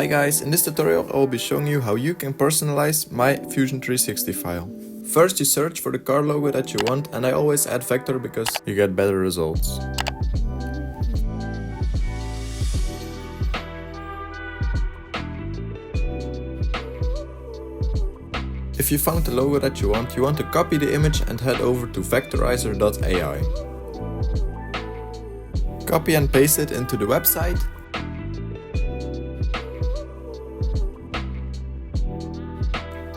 Hi guys, in this tutorial I will be showing you how you can personalize my Fusion 360 file. First you search for the car logo that you want, and I always add vector because you get better results. If you found the logo that you want to copy the image and head over to vectorizer.ai. Copy and paste it into the website.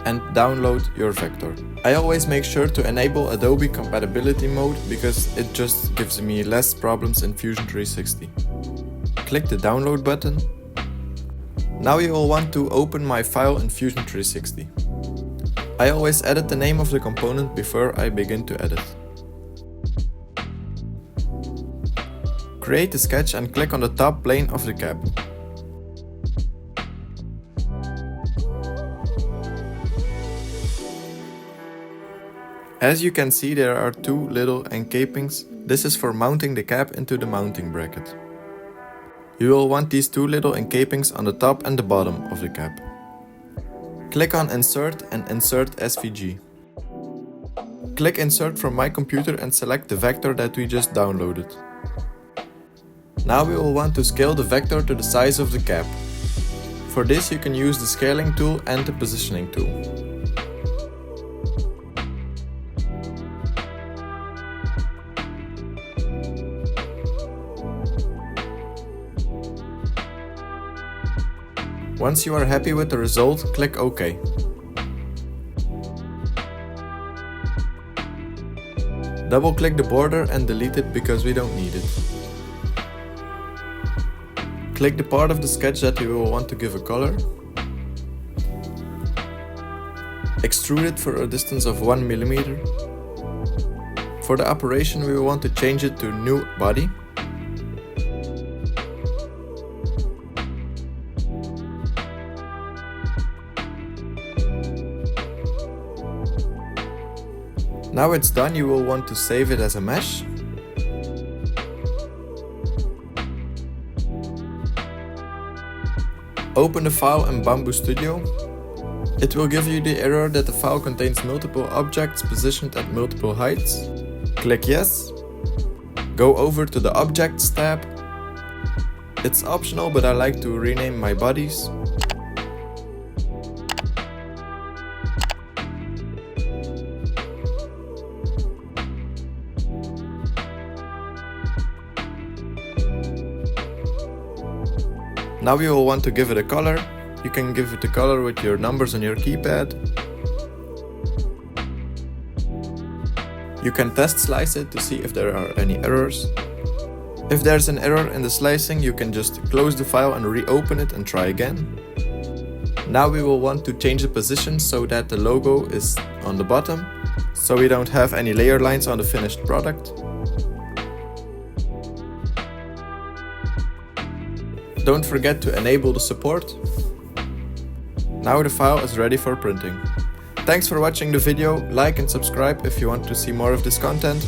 And download your vector. I always make sure to enable Adobe compatibility mode because it just gives me less problems in Fusion 360. Click the download button. Now you will want to open my file in Fusion 360. I always edit the name of the component before I begin to edit. Create a sketch and click on the top plane of the cap. As you can see, there are two little encapings. This is for mounting the cap into the mounting bracket. You will want these two little encapings on the top and the bottom of the cap. Click on Insert and insert SVG. Click Insert from my computer and select the vector that we just downloaded. Now we will want to scale the vector to the size of the cap. For this you can use the scaling tool and the positioning tool. Once you are happy with the result, click OK. Double click the border and delete it because we don't need it. Click the part of the sketch that you will want to give a color. Extrude it for a distance of 1 mm. For the operation we will want to change it to new body. Now it's done, you will want to save it as a mesh. Open the file in Bamboo Studio. It will give you the error that the file contains multiple objects positioned at multiple heights. Click Yes. Go over to the Objects tab. It's optional, but I like to rename my bodies. Now you will want to give it a color. You can give it a color with your numbers on your keypad. You can test slice it to see if there are any errors. If there's an error in the slicing, you can just close the file and reopen it and try again. Now we will want to change the position so that the logo is on the bottom, so we don't have any layer lines on the finished product. Don't forget to enable the support. Now the file is ready for printing. Thanks for watching the video, like and subscribe if you want to see more of this content.